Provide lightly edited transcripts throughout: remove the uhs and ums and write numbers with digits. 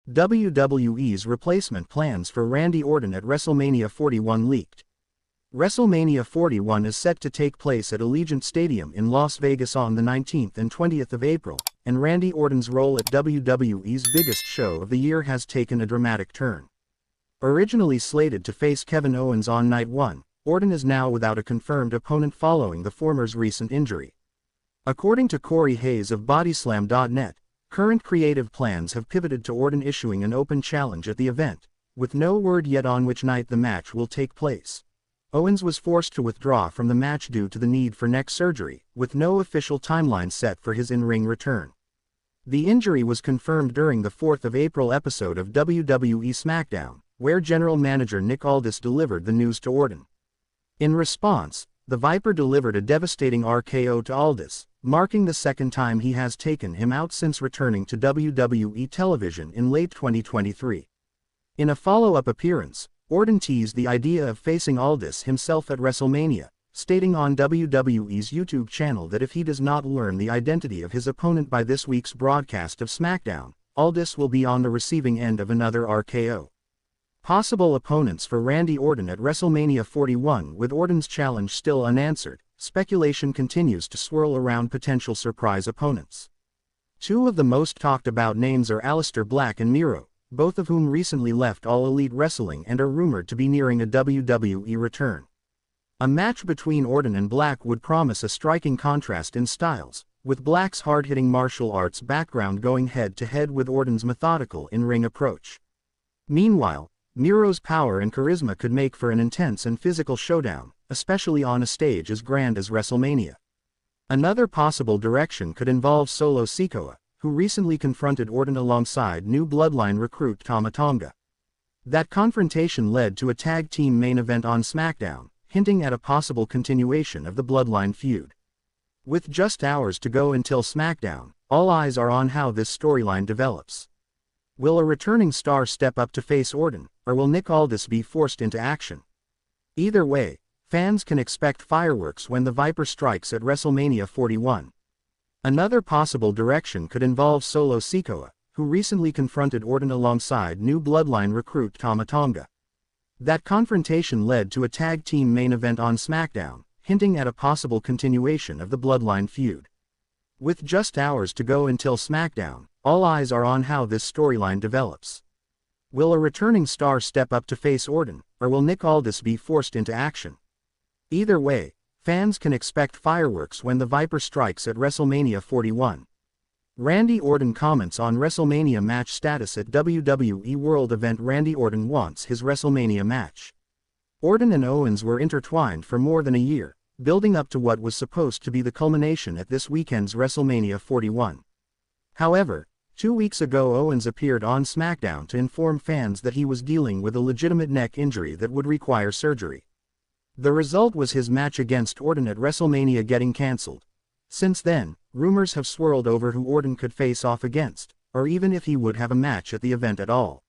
WWE's replacement plans for Randy Orton at WrestleMania 41 leaked. WrestleMania 41 is set to take place at Allegiant Stadium in Las Vegas on the 19th and 20th of April, and Randy Orton's role at WWE's biggest show of the year has taken a dramatic turn. Originally slated to face Kevin Owens on Night 1, Orton is now without a confirmed opponent following the former's recent injury. According to Cory Hays of Bodyslam.net, current creative plans have pivoted to Orton issuing an open challenge at the event, with no word yet on which night the match will take place. Owens was forced to withdraw from the match due to the need for neck surgery, with no official timeline set for his in-ring return. The injury was confirmed during the 4th of April episode of WWE SmackDown, where General Manager Nick Aldis delivered the news to Orton. In response, the Viper delivered a devastating RKO to Aldis, marking the second time he has taken him out since returning to WWE television in late 2023. In a follow-up appearance, Orton teased the idea of facing Aldis himself at WrestleMania, stating on WWE's YouTube channel that if he does not learn the identity of his opponent by this week's broadcast of SmackDown, Aldis will be on the receiving end of another RKO. Possible opponents for Randy Orton at WrestleMania 41. With Orton's challenge still unanswered, speculation continues to swirl around potential surprise opponents. Two of the most talked about names are Aleister Black and Miro, both of whom recently left All Elite Wrestling and are rumored to be nearing a WWE return. A match between Orton and Black would promise a striking contrast in styles, with Black's hard-hitting martial arts background going head-to-head with Orton's methodical in-ring approach. Meanwhile, Miro's power and charisma could make for an intense and physical showdown, especially on a stage as grand as WrestleMania. Another possible direction could involve Solo Sikoa, who recently confronted Orton alongside new Bloodline recruit Tama Tonga. That confrontation led to a tag team main event on SmackDown, hinting at a possible continuation of the Bloodline feud. With just hours to go until SmackDown, all eyes are on how this storyline develops. Will a returning star step up to face Orton, or will Nick Aldis be forced into action? Either way, fans can expect fireworks when the Viper strikes at WrestleMania 41. Another possible direction could involve Solo Sikoa, who recently confronted Orton alongside new Bloodline recruit Tama Tonga. That confrontation led to a tag team main event on SmackDown, hinting at a possible continuation of the Bloodline feud. With just hours to go until SmackDown, all eyes are on how this storyline develops. Will a returning star step up to face Orton, or will Nick Aldis be forced into action? Either way, fans can expect fireworks when the Viper strikes at WrestleMania 41. Randy Orton comments on WrestleMania match status at WWE World event. Randy Orton wants his WrestleMania match. Orton and Owens were intertwined for more than a year, building up to what was supposed to be the culmination at this weekend's WrestleMania 41. However, 2 weeks ago Owens appeared on SmackDown to inform fans that he was dealing with a legitimate neck injury that would require surgery. The result was his match against Orton at WrestleMania getting cancelled. Since then, rumors have swirled over who Orton could face off against, or even if he would have a match at the event at all.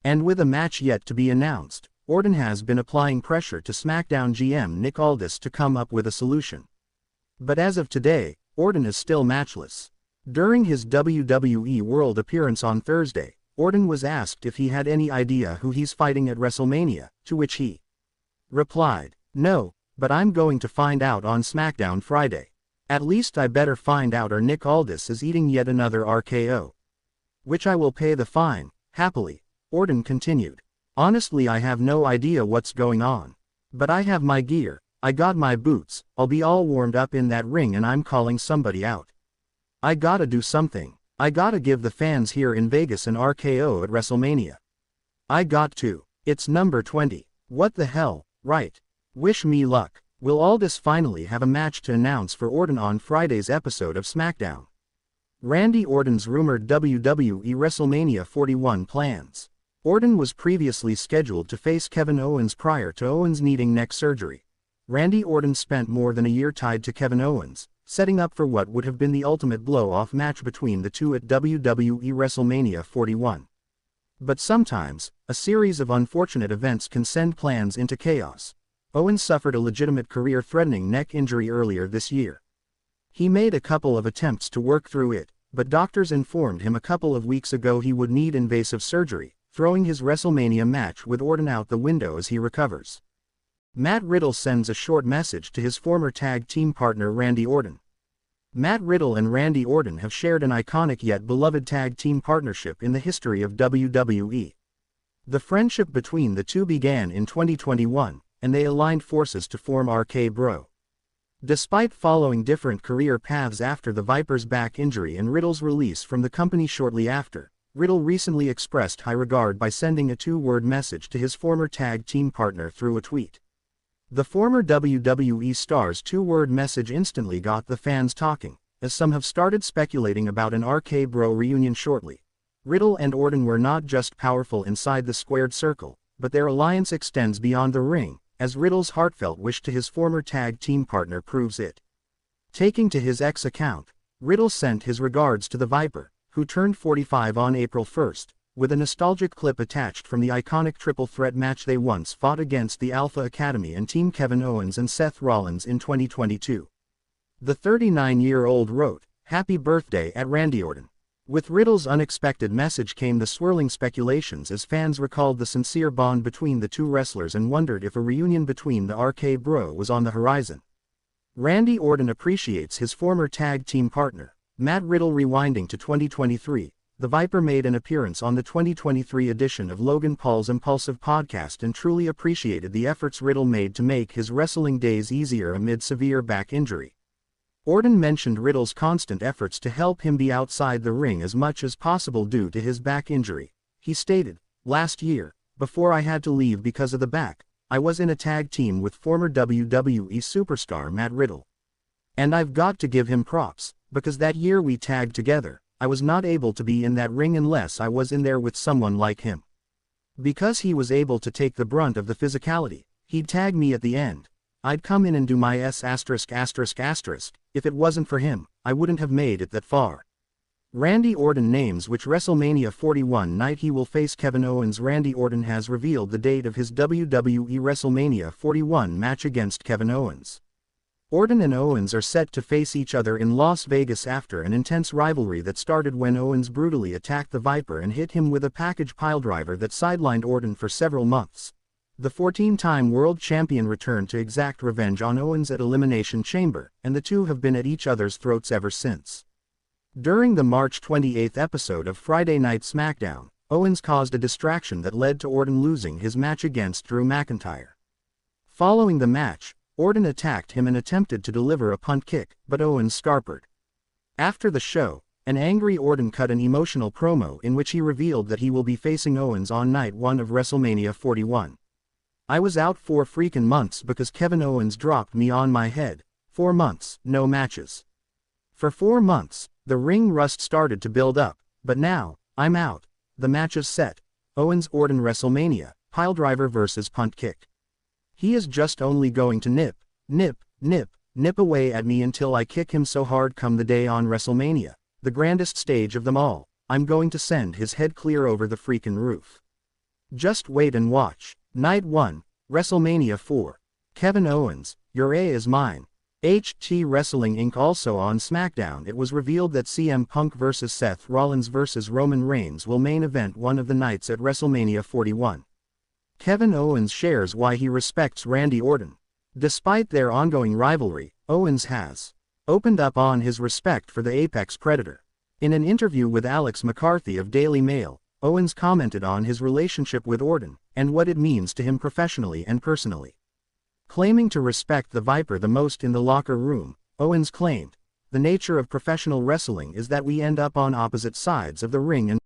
And with a match yet to be announced, Orton has been applying pressure to SmackDown GM Nick Aldis to come up with a solution. But as of today, Orton is still matchless. During his WWE World appearance on Thursday, Orton was asked if he had any idea who he's fighting at WrestleMania, to which he replied, "No, but I'm going to find out on SmackDown Friday. At least I better find out or Nick Aldis is eating yet another RKO. Which I will pay the fine, happily." Orton continued. "Honestly, I have no idea what's going on. But I have my gear, I got my boots, I'll be all warmed up in that ring and I'm calling somebody out. I gotta do something. I gotta give the fans here in Vegas an RKO at WrestleMania. I got to. It's number 20. What the hell, right? Wish me luck." Will Aldis finally have a match to announce for Orton on Friday's episode of SmackDown? Randy Orton's rumored WWE WrestleMania 41 plans. Orton was previously scheduled to face Kevin Owens prior to Owens needing neck surgery. Randy Orton spent more than a year tied to Kevin Owens, setting up for what would have been the ultimate blow-off match between the two at WWE WrestleMania 41. But sometimes, a series of unfortunate events can send plans into chaos. Owens suffered a legitimate career-threatening neck injury earlier this year. He made a couple of attempts to work through it, but doctors informed him a couple of weeks ago he would need invasive surgery, throwing his WrestleMania match with Orton out the window as he recovers. Matt Riddle sends a short message to his former tag team partner Randy Orton. Matt Riddle and Randy Orton have shared an iconic yet beloved tag team partnership in the history of WWE. The friendship between the two began in 2021, and they aligned forces to form RK-Bro. Despite following different career paths after the Viper's back injury and Riddle's release from the company shortly after, Riddle recently expressed high regard by sending a two-word message to his former tag team partner through a tweet. The former WWE star's two-word message instantly got the fans talking, as some have started speculating about an RK-Bro reunion shortly. Riddle and Orton were not just powerful inside the squared circle, but their alliance extends beyond the ring, as Riddle's heartfelt wish to his former tag team partner proves it. Taking to his X account, Riddle sent his regards to the Viper, who turned 45 on April 1st, with a nostalgic clip attached from the iconic triple threat match they once fought against the Alpha Academy and Team Kevin Owens and Seth Rollins in 2022. The 39-year-old wrote, "Happy birthday at Randy Orton." With Riddle's unexpected message came the swirling speculations as fans recalled the sincere bond between the two wrestlers and wondered if a reunion between the RK-Bro was on the horizon. Randy Orton appreciates his former tag team partner, Matt Riddle. Rewinding to 2023, the Viper made an appearance on the 2023 edition of Logan Paul's Impulsive podcast and truly appreciated the efforts Riddle made to make his wrestling days easier amid severe back injury. Orton mentioned Riddle's constant efforts to help him be outside the ring as much as possible due to his back injury. He stated, "Last year, before I had to leave because of the back, I was in a tag team with former WWE superstar Matt Riddle. And I've got to give him props, because that year we tagged together, I was not able to be in that ring unless I was in there with someone like him. Because he was able to take the brunt of the physicality, he'd tag me at the end. I'd come in and do my S******. If it wasn't for him, I wouldn't have made it that far." Randy Orton names which WrestleMania 41 night he will face Kevin Owens. Randy Orton has revealed the date of his WWE WrestleMania 41 match against Kevin Owens. Orton and Owens are set to face each other in Las Vegas after an intense rivalry that started when Owens brutally attacked the Viper and hit him with a package piledriver that sidelined Orton for several months. The 14-time world champion returned to exact revenge on Owens at Elimination Chamber, and the two have been at each other's throats ever since. During the March 28 episode of Friday Night SmackDown, Owens caused a distraction that led to Orton losing his match against Drew McIntyre. Following the match, Orton attacked him and attempted to deliver a punt kick, but Owens scarpered. After the show, an angry Orton cut an emotional promo in which he revealed that he will be facing Owens on night 1 of WrestleMania 41. "I was out 4 freaking months because Kevin Owens dropped me on my head. 4 months, no matches. For 4 months, the ring rust started to build up, but now, I'm out. The match is set. Owens-Orton WrestleMania, piledriver versus punt kick. He is just only going to nip away at me until I kick him so hard come the day on WrestleMania, the grandest stage of them all, I'm going to send his head clear over the freaking roof. Just wait and watch. Night 1, WrestleMania 4. Kevin Owens, your A is mine." HT Wrestling Inc. Also on SmackDown, it was revealed that CM Punk vs. Seth Rollins vs. Roman Reigns will main event one of the nights at WrestleMania 41. Kevin Owens shares why he respects Randy Orton. Despite their ongoing rivalry, Owens has opened up on his respect for the apex predator. In an interview with Alex McCarthy of Daily Mail, Owens commented on his relationship with Orton, and what it means to him professionally and personally. Claiming to respect the Viper the most in the locker room, Owens claimed, "The nature of professional wrestling is that we end up on opposite sides of the ring and